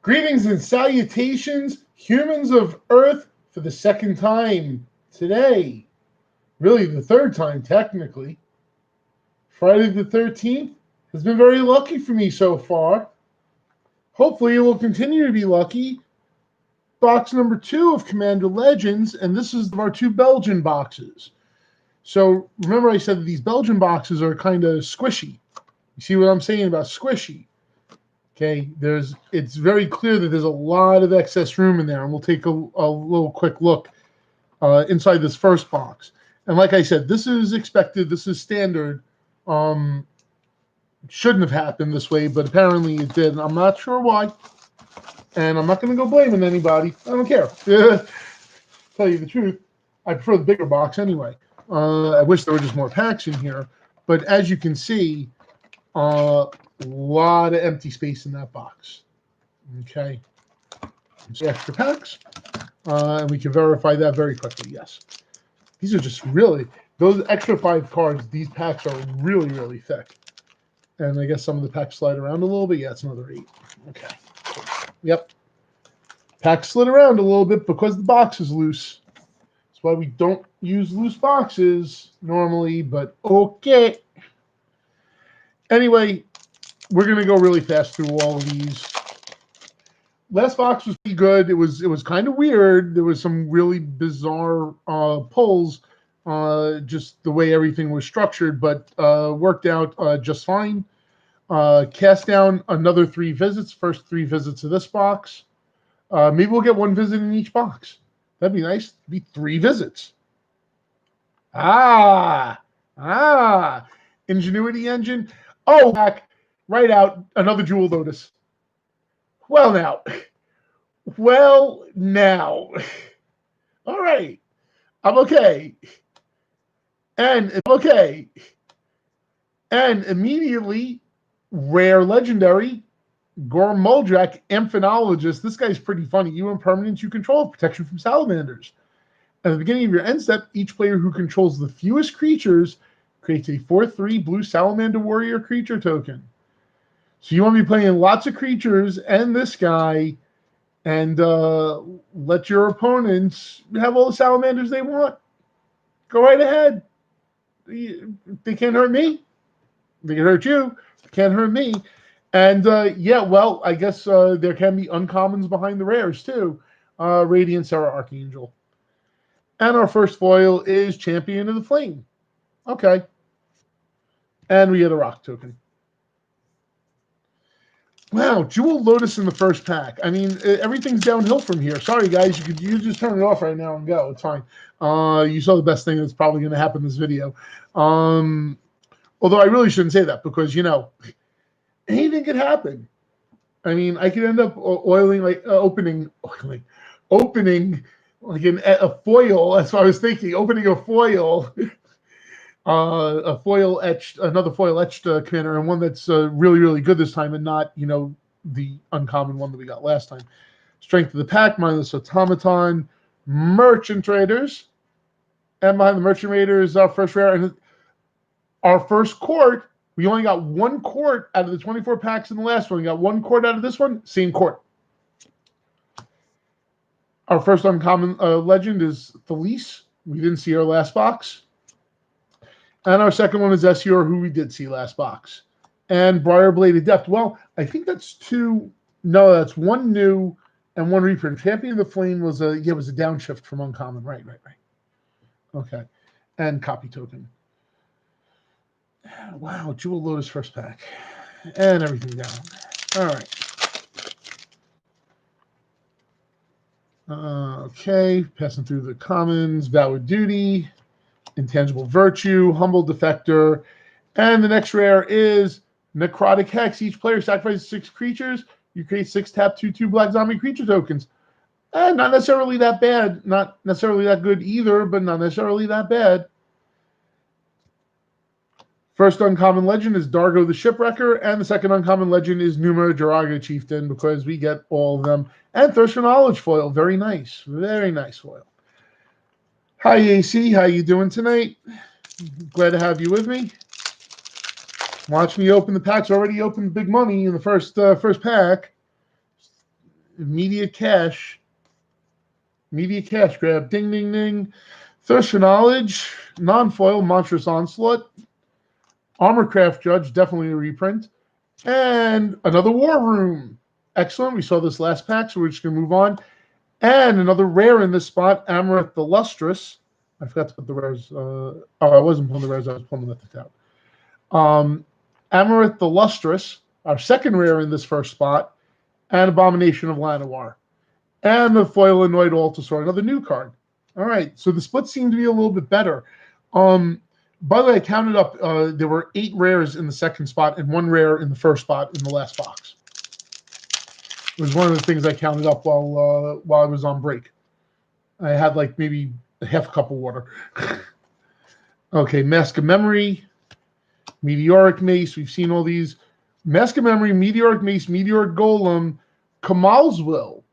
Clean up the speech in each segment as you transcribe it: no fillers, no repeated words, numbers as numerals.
Greetings and salutations, humans of Earth, for the second time today. Really, the third time, technically. Friday the 13th has been very lucky for me so far. Hopefully, it will continue to be lucky. Box number 2 of Commander Legends, and this is our 2 Belgian boxes. So, remember I said that these Belgian boxes are kind of squishy. You see what I'm saying about squishy? Okay, it's very clear that there's a lot of excess room in there, and we'll take a little quick look inside this first box. And like I said, this is expected, this is standard. Shouldn't have happened this way, but apparently it did. I'm not sure why, and I'm not going to go blaming anybody. I don't care. Tell you the truth, I prefer the bigger box anyway. I wish there were just more packs in here, but as you can see, a lot of empty space in that box. Okay, so extra packs, and we can verify that very quickly. Yes, these are just really those extra 5 cards. These packs are really, really thick, and I guess some of the packs slide around a little bit. Yeah, it's another 8. Okay, yep, packs slid around a little bit because the box is loose. That's why we don't use loose boxes normally, but okay. Anyway, we're going to go really fast through all of these. Last box was pretty good. It was kind of weird. There was some really bizarre pulls, just the way everything was structured, but worked out just fine. Cast down another 3 visits, first 3 visits of this box. Maybe we'll get 1 visit in each box. That'd be nice. It'd be 3 visits. Ingenuity Engine. Oh, back. Right out, another Jewel Lotus. Well, now. All right. I'm okay. And immediately, rare legendary, Gorm Muldrak, Amphenologist. This guy's pretty funny. You and permanents you control have protection from salamanders. At the beginning of your end step, each player who controls the fewest creatures creates a 4/3 blue salamander warrior creature token. So you want to be playing lots of creatures and this guy, and let your opponents have all the salamanders they want. Go right ahead. They can't hurt me. They can hurt you. They can't hurt me. And yeah, well, I guess there can be uncommons behind the rares too. Radiant Serra Archangel. And our first foil is Champion of the Flame. Okay. And we get a rock token. Wow, Jewel Lotus in the first pack. I mean, everything's downhill from here. Sorry, guys. You just turn it off right now and go. It's fine. You saw the best thing that's probably going to happen in this video. Although I really shouldn't say that because, you know, anything could happen. I mean, I could end up opening like a foil. That's what I was thinking. Opening a foil. Another foil etched commander, and one that's really, really good this time, and not, you know, the uncommon one that we got last time. Strength of the Pack, mindless automaton, merchant raiders, and behind the merchant raiders, our first rare, and our first court. We only got 1 court out of the 24 packs in the last one. We got 1 court out of this one, same court. Our first uncommon legend is Felice. We didn't see our last box. And our second one is Essior, who we did see last box. And Briarblade Adept. Well, I think that's 2. No, that's 1 new and 1 reprint. Champion of the Flame was a downshift from uncommon. Right. Okay. And copy token. Wow, Jewel Lotus first pack. And everything down. All right. Okay, passing through the commons. Vowed Duty. Intangible Virtue, Humble Defector, and the next rare is Necrotic Hex. Each player sacrifices 6 creatures. You create 6 tap 2/2 black zombie creature tokens. Not necessarily that bad. Not necessarily that good either, but not necessarily that bad. First uncommon legend is Dargo the Shipwrecker, and the second uncommon legend is Numa Jaraga Chieftain, because we get all of them. And Thirst for Knowledge foil. Very nice. Very nice foil. Hi, AC. How you doing tonight? Glad to have you with me. Watch me open the packs. Already opened big money in the first pack. Media Cash grab. Ding, ding, ding. Thirst for Knowledge, non-foil, Monstrous Onslaught. Armorcraft Judge, definitely a reprint. And another War Room. Excellent. We saw this last pack, so we're just going to move on. And another rare in this spot, Amarith the Lustrous. I forgot to put the rares. I wasn't pulling the rares. I was pulling them at the top. Amarith the Lustrous, our second rare in this first spot, and Abomination of Llanowar. And the foil Annoyed Altasaur, another new card. All right, so the split seemed to be a little bit better. By the way, I counted up. There were 8 rares in the second spot and 1 rare in the first spot in the last box. It was one of the things I counted up while I was on break. I had like maybe a half a cup of water. Okay, Mask of Memory, Meteoric Mace. We've seen all these. Mask of Memory, Meteoric Mace, Meteoric Golem, Kamal's Will.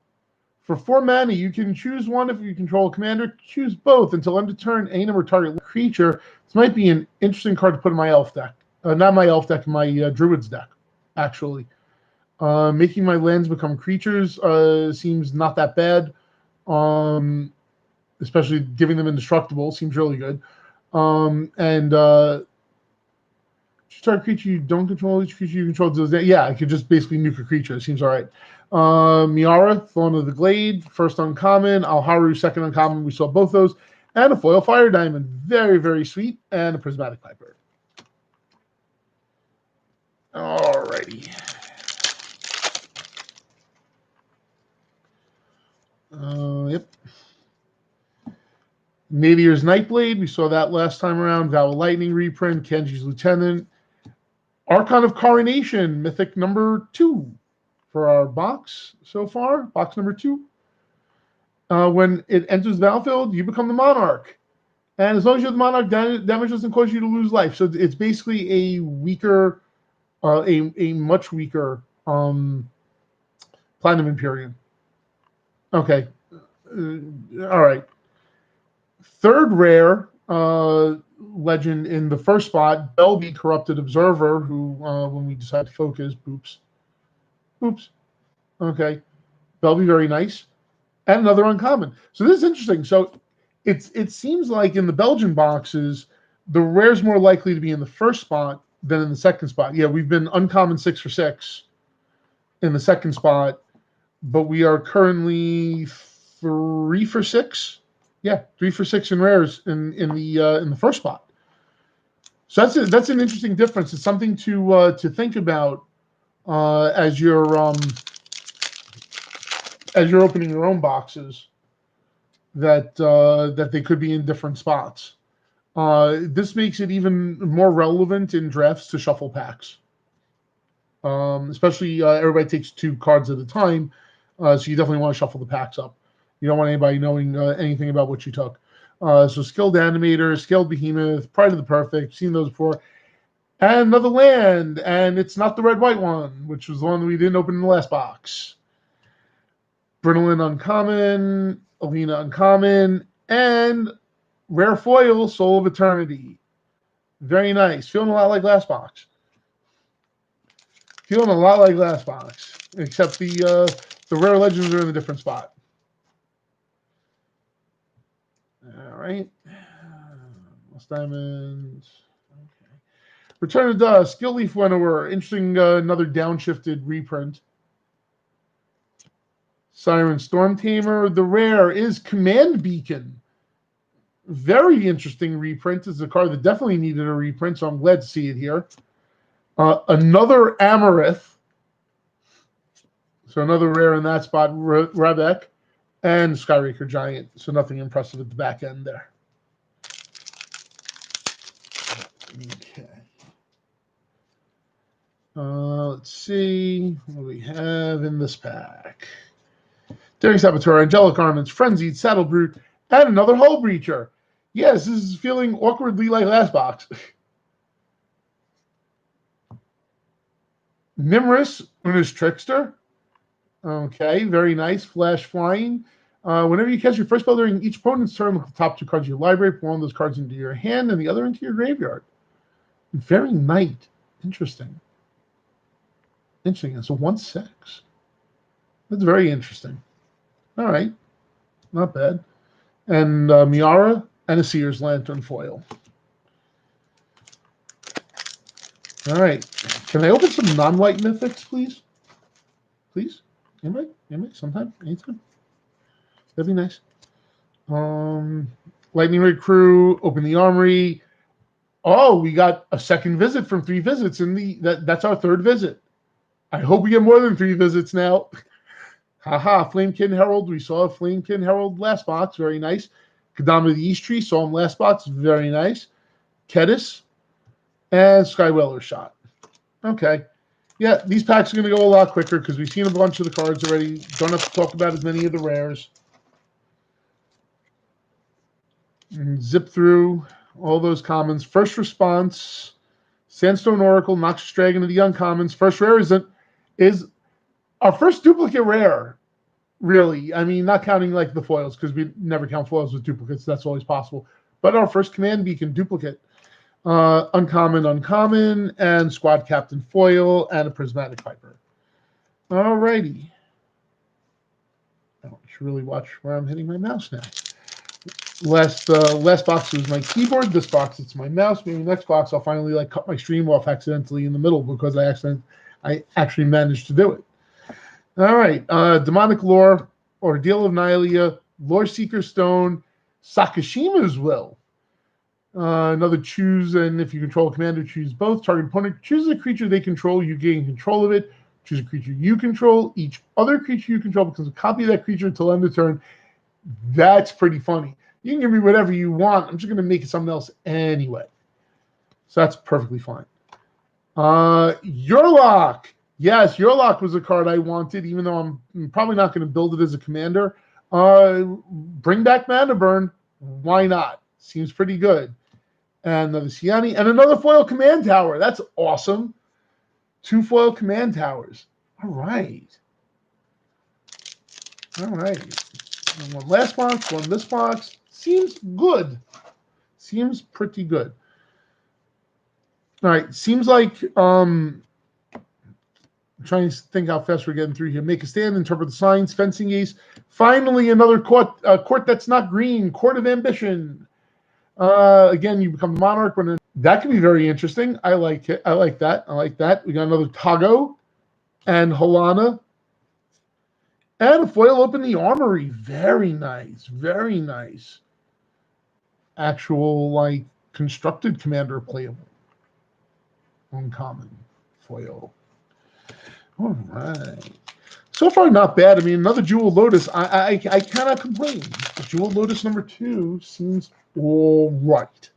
For 4 mana, you can choose one if you control a commander. Choose both until end of turn. Any number target creature. This might be an interesting card to put in my elf deck. Not my elf deck, my druid's deck, actually. Making my lands become creatures seems not that bad. Especially giving them indestructible seems really good. Target creature you don't control, each creature you control does that. Yeah, I could just basically nuke a creature. It seems all right. Miara, Thorn of the Glade, first uncommon. Alharu, second uncommon. We saw both those. And a foil Fire Diamond. Very, very sweet. And a Prismatic Piper. Alrighty. Yep. Nadir's Nightblade. We saw that last time around. Vow of Lightning reprint. Kenji's Lieutenant. Archon of Coronation, Mythic number 2 for our box so far. Box number 2. When it enters the battlefield, you become the Monarch. And as long as you're the Monarch, damage doesn't cause you to lose life. So it's basically a weaker, a much weaker Platinum Imperium. Okay. All right. Third rare legend in the first spot, Belby, Corrupted Observer, who, when we decide to focus, boops. Okay. Belby, very nice. And another uncommon. So this is interesting. So it seems like in the Belgian boxes, the rare's more likely to be in the first spot than in the second spot. Yeah, we've been uncommon 6 for 6 in the second spot, but we are currently 3 for 6. Yeah, 3 for 6 in rares in the first spot. So that's an interesting difference. It's something to think about as you're opening your own boxes. That they could be in different spots. This makes it even more relevant in drafts to shuffle packs. Especially everybody takes 2 cards at a time, so you definitely want to shuffle the packs up. You don't want anybody knowing anything about what you took. So Skilled Animator, Scaled Behemoth, Pride of the Perfect, seen those before. And another land, and it's not the red-white one, which was the one we didn't open in the last box. Brynolin uncommon, Alina uncommon, and rare foil, Soul of Eternity. Very nice. Feeling a lot like last box. Except the rare legends are in a different spot. All right. Lost Diamonds. Okay. Return of Dusk, Skillleaf Winnower. Interesting, another downshifted reprint. Siren Storm Tamer. The rare is Command Beacon. Very interesting reprint. It's a card that definitely needed a reprint, so I'm glad to see it here. Another Amarith. So another rare in that spot, Rebek. And Skyraker Giant. So nothing impressive at the back end there. Okay. Let's see what we have in this pack. Daring Saboteur, Angelic Armaments, Frenzied, Saddle Brute, and another Hull Breacher. Yes, this is feeling awkwardly like last box. Nimrus, Una's Trickster. Okay, very nice. Flash Flying. Whenever you cast your first spell during each opponent's turn, look at the top 2 cards of your library, put one of those cards into your hand and the other into your graveyard. Very Knight. Interesting. It's a 1/6. That's very interesting. All right. Not bad. And Miara and a Sears Lantern foil. All right. Can I open some non-white mythics, please? Please? Anybody? Anybody? Sometime? Anytime? That'd be nice. Lightning Ray Crew, open the armory. Oh, we got a second visit from 3 visits in that's our 3rd visit. I hope we get more than 3 visits now. Haha, Flamekin Herald. We saw a Flamekin Herald last box. Very nice. Kadama the East Tree. Saw him last box. Very nice. Kedis. And Skyweller Shot. Okay. Yeah, these packs are going to go a lot quicker because we've seen a bunch of the cards already. Don't have to talk about as many of the rares. And zip through all those commons. First Response. Sandstone Oracle. Noxious Dragon of the uncommons. First rare is our first duplicate rare, really. I mean, not counting like the foils, because we never count foils with duplicates. That's always possible. But our first Command Beacon duplicate. Uncommon, and Squad Captain foil, and a Prismatic Piper. All righty. I should really watch where I'm hitting my mouse now. Last box was my keyboard. This box, it's my mouse. Maybe next box, I'll finally like cut my stream off accidentally in the middle because I actually managed to do it. All right, Demonic Lore, Ordeal of Nylea, Lore Seeker Stone, Sakashima's Will. Another choose, and if you control a commander, choose both. Target opponent chooses a creature they control, you gain control of it. Choose a creature you control. Each other creature you control becomes a copy of that creature until end of turn. That's pretty funny. You can give me whatever you want. I'm just going to make it something else anyway. So that's perfectly fine. Yurlok. Yes, Yurlok was a card I wanted, even though I'm probably not going to build it as a commander. Bring back Mana Burn. Why not? Seems pretty good. And another Siani. And another foil command tower. That's awesome. 2 foil command towers. All right. All right. And one last box, one this box. Seems good. Seems pretty good. All right. Seems like I'm trying to think how fast we're getting through here. Make a stand, interpret the signs, fencing ace. Finally, another court that's not green. Court of Ambition. Again, you become the monarch that can be very interesting. I like it. I like that. I like that. We got another Tago and Halana. And a foil open the armory. Very nice. Very nice. Actual, like, constructed commander playable. Uncommon foil. All right. So far, not bad. I mean, another Jewel Lotus. I cannot complain. Jewel Lotus number 2 seems all right.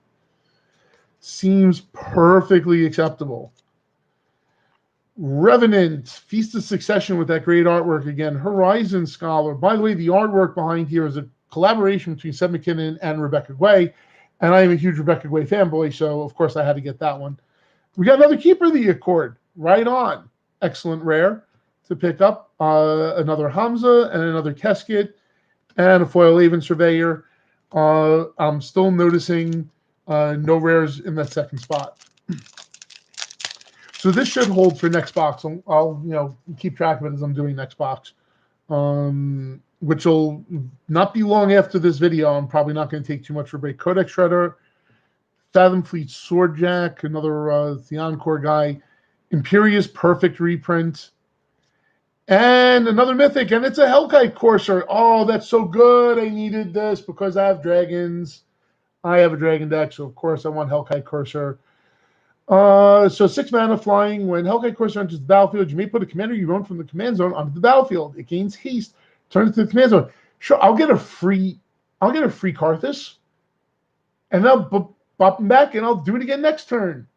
Seems perfectly acceptable. Revenant, Feast of Succession with that great artwork again. Horizon Scholar. By the way, the artwork behind here is a collaboration between Seth MacKinnon and Rebecca Guay. And I am a huge Rebecca Guay fanboy, so of course I had to get that one. We got another Keeper of the Accord. Right on. Excellent rare to pick up. Another Hamza and another Keskit and a foil Aven Surveyor. I'm still noticing no rares in that second spot. So this should hold for next box. I'll keep track of it as I'm doing next box, which will not be long after this video. I'm probably not going to take too much for a break. Codex Shredder, Fathom Fleet Swordjack, another Theon Core guy, Imperious Perfect reprint, and another Mythic, and it's a Hellkite Courser. Oh, that's so good. I needed this because I have dragons. I have a dragon deck, so of course I want Hellkite Courser. So 6 mana flying. When Hellkite Courser enters the battlefield, you may put a commander you own from the command zone onto the battlefield. It gains haste, turns to the command zone. Sure, I'll get a free Karthus, and I'll bop him back, and I'll do it again next turn.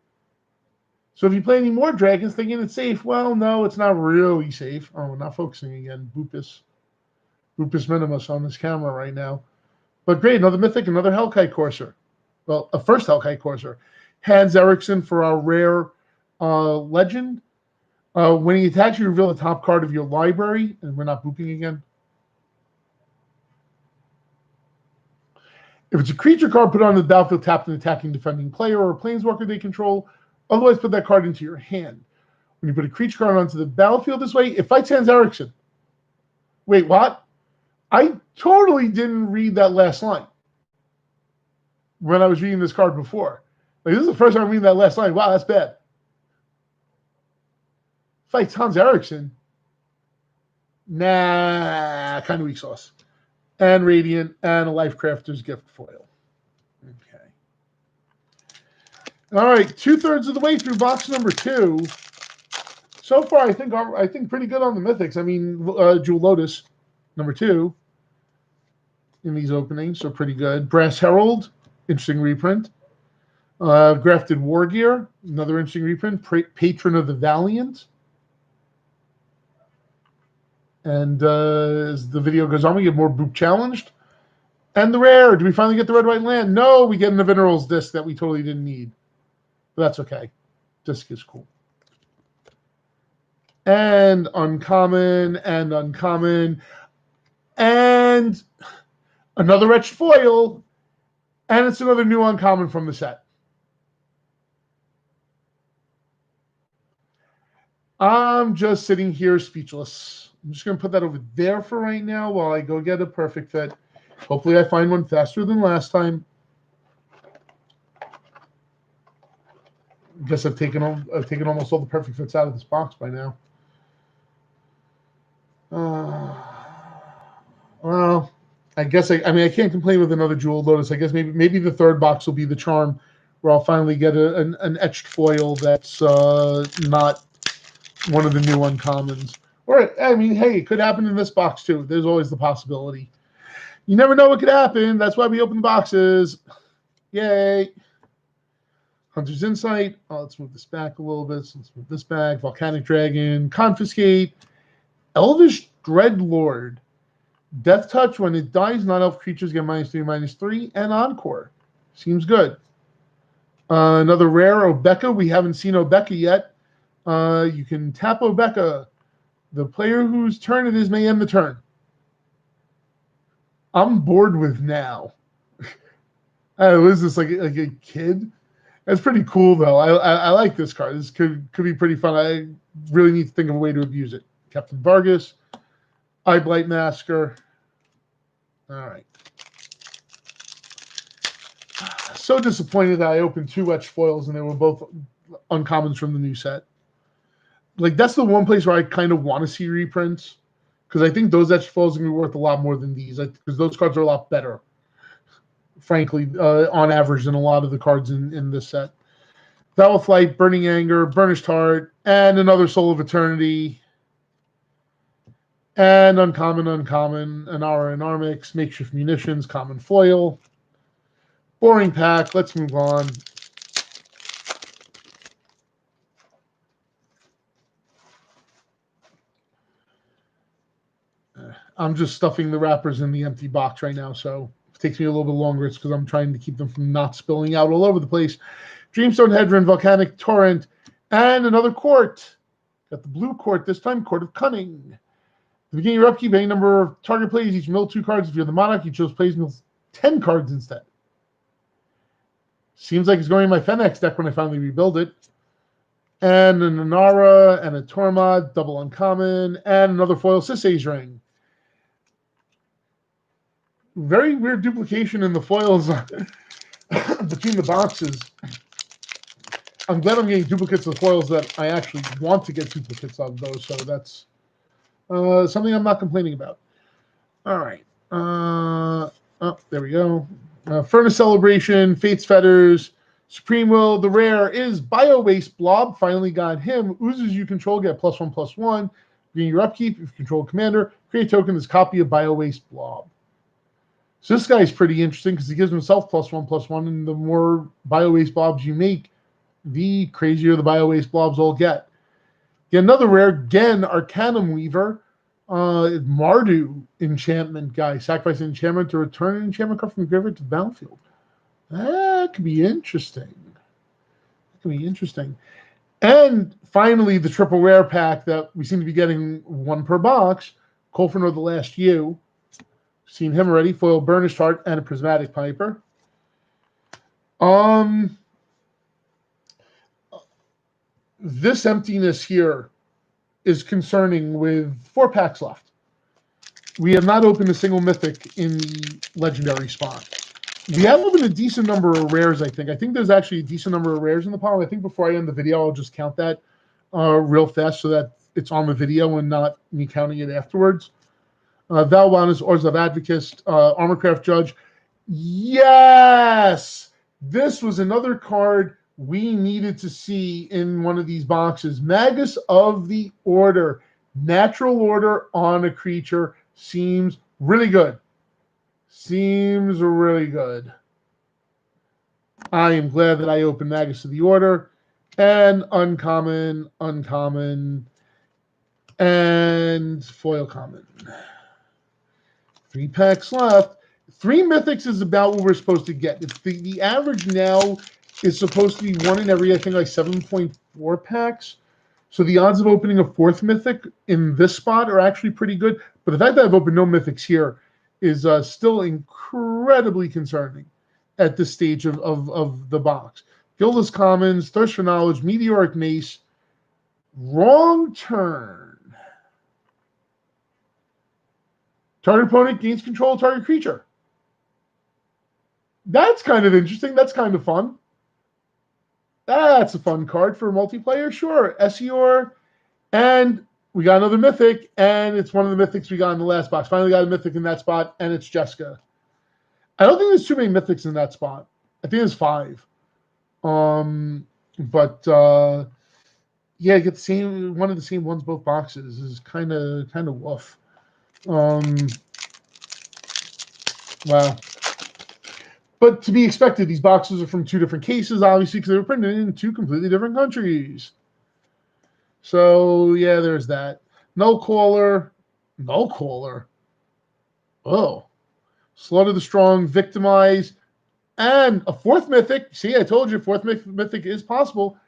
So if you play any more dragons thinking it's safe, well, no, it's not really safe. Oh, we're not focusing again. Bupus Minimus on this camera right now. But great, another Mythic, another Hellkite Courser. Well, a first Hellkite Courser. Hans Eriksson for our rare legend. When he attacks, you reveal the top card of your library, and we're not booping again. If it's a creature card, put it on the battlefield, tapped an attacking defending player or a planeswalker they control. Otherwise, put that card into your hand. When you put a creature card onto the battlefield this way, it fights Hans Eriksson. Wait, what? I totally didn't read that last line when I was reading this card before. Like, this is the first time I'm reading that last line. Wow, that's bad. Fights Hans Eriksson. Nah, kind of weak sauce. And Radiant and a Life Crafter's Gift foil. Okay. All right, 2/3 of the way through box number 2. So far, I think pretty good on the Mythics. I mean, Jewel Lotus, number 2 in these openings, so pretty good. Brass Herald, interesting reprint. Grafted War Gear, another interesting reprint. Patron of the Valiant. And as the video goes on, we get more Boop Challenged. And the rare. Do we finally get the Red, White Land? No, we get an Minerals disc that we totally didn't need. But that's okay. Disc is cool. And uncommon, and uncommon. And another etched foil. And it's another new uncommon from the set. I'm just sitting here speechless. I'm just going to put that over there for right now while I go get a perfect fit. Hopefully I find one faster than last time. I guess I've taken almost all the perfect fits out of this box by now. Well, I guess I can't complain with another Jewel Lotus. I guess maybe the third box will be the charm, where I'll finally get an etched foil that's not one of the new uncommons. Or, I mean, hey, it could happen in this box too. There's always the possibility. You never know what could happen. That's why we open the boxes. Yay. Hunter's Insight. Oh, let's move this back a little bit. So let's move this back. Volcanic Dragon. Confiscate. Elvish Dreadlord. Death Touch. When it dies, non-elf creatures get -3/-3. And Encore. Seems good. Another rare, Obeka. We haven't seen Obeka yet. You can tap Obeka. The player whose turn it is may end the turn. I'm bored with now. What is this, like a kid? That's pretty cool, though. I like this card. This could be pretty fun. I really need to think of a way to abuse it. Captain Vargas, Eyeblight Masker. All right. So disappointed that I opened 2 etched foils and they were both uncommons from the new set. Like, that's the one place where I kind of want to see reprints, because I think those etched foils are going to be worth a lot more than these, because those cards are a lot better, frankly, on average, than a lot of the cards in this set. Vow of Flight, Burning Anger, Burnished Heart, and another Soul of Eternity. And uncommon, Anara and Armix, Makeshift Munitions, common foil. Boring pack. Let's move on. I'm just stuffing the wrappers in the empty box right now, so if it takes me a little bit longer, it's because I'm trying to keep them from not spilling out all over the place. Dreamstone Hedron, Volcanic Torrent, and another court. Got the blue court this time, Court of Cunning. At the beginning of your upkeep, any number of target plays, each mill 2 cards. If you're the Monarch, you chose plays mills 10 cards instead. Seems like it's going in my Fennex deck when I finally rebuild it. And an Anara and a Tormod, double uncommon, and another foil Sisay's Ring. Very weird duplication in the foils between the boxes. I'm glad I'm getting duplicates of the foils that I actually want to get duplicates of, though, so that's something I'm not complaining about. All right. Oh, there we go. Furnace Celebration, Fate's Fetters, Supreme Will. The rare is Bio Waste Blob. Finally got him. Oozes you control get +1/+1. During your upkeep, if you control a commander, create a token that's a copy of Bio Waste Blob. So this guy's pretty interesting because he gives himself +1/+1, and the more Bio Waste Blobs you make, the crazier the Bio Waste Blobs all get. Get another rare, Gen Arcanum Weaver. Mardu enchantment guy. Sacrifice an enchantment to return an enchantment card from the graveyard to the battlefield. That could be interesting. And finally, the triple rare pack that we seem to be getting 1 per box. Kolfin of the Last U. Seen him already. Foil Burnished Heart and a Prismatic Piper. This emptiness here is concerning with 4 packs left. we have not opened a single mythic in the legendary spot. We have opened a decent number of rares, I think. I think there's actually a decent number of rares in the pile. I think before I end the video, I'll just count that real fast so that it's on the video and not me counting it afterwards. Valvanis, Orzav Advocist, Armorcraft Judge. Yes! This was another card we needed to see in one of these boxes. Magus of the Order. Natural order on a creature seems really good. Seems really good. I am glad that I opened Magus of the Order. And uncommon, uncommon, and foil common. 3 packs left. 3 mythics is about what we're supposed to get. It's the average now is supposed to be 1 in every, I think, like 7.4 packs. So the odds of opening a 4th mythic in this spot are actually pretty good. But the fact that I've opened no mythics here is still incredibly concerning at this stage of the box. Guildless Commons, Thirst for Knowledge, Meteoric Mace, Wrong Turn. Target opponent gains control of target creature. That's kind of interesting. That's kind of fun. That's a fun card for multiplayer. Sure. Essior. And we got another mythic, and it's one of the mythics we got in the last box. Finally got a mythic in that spot, and it's Jessica. I don't think there's too many mythics in that spot. I think there's 5. Yeah, get the same one of the same ones both boxes is kind of woof. Wow. But to be expected, these boxes are from 2 different cases, obviously, because they were printed in 2 completely different countries. So, yeah, there's that. No caller. No caller. Oh. Slaughter the Strong, Victimize, and a 4th mythic. See, I told you 4th mythic is possible.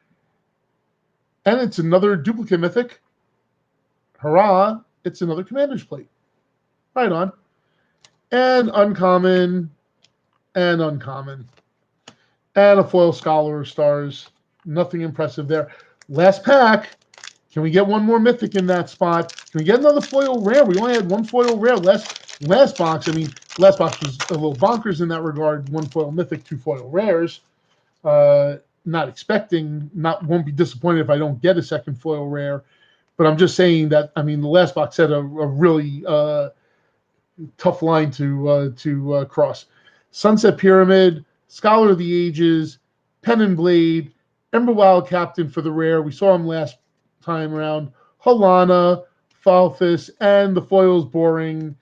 And it's another duplicate mythic. Hurrah. It's another Commander's Plate. Right on. And uncommon. And uncommon. And a foil Scholar of Stars. Nothing impressive there. Last pack. Can we get one more mythic in that spot? Can we get another foil rare? We only had 1 foil rare. Last box, I mean, last box was a little bonkers in that regard. 1 foil mythic, 2 foil rares. Not expecting, won't be disappointed if I don't get a second foil rare. But I'm just saying that, I mean, the last box had a really tough line to cross. Sunset Pyramid, Scholar of the Ages, Pen and Blade, Emberwild Captain for the rare. We saw him last time around. Halana, Falthus, and the foil's boring.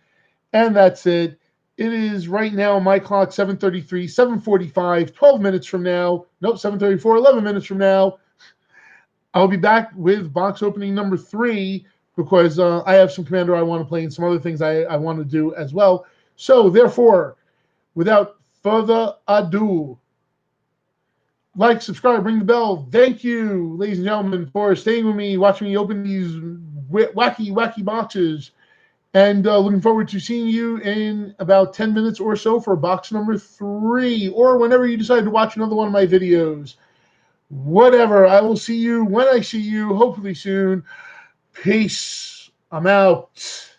And that's it. It is right now, my clock, 7:33, 7:45, 12 minutes from now. Nope, 7:34, 11 minutes from now. I'll be back with box opening number 3 because I have some Commander I want to play and some other things I want to do as well. So, therefore, without further ado, like, subscribe, ring the bell. Thank you, ladies and gentlemen, for staying with me, watching me open these wacky boxes. And looking forward to seeing you in about 10 minutes or so for box number 3, or whenever you decide to watch another one of my videos. Whatever. I will see you when I see you, hopefully soon. Peace. I'm out.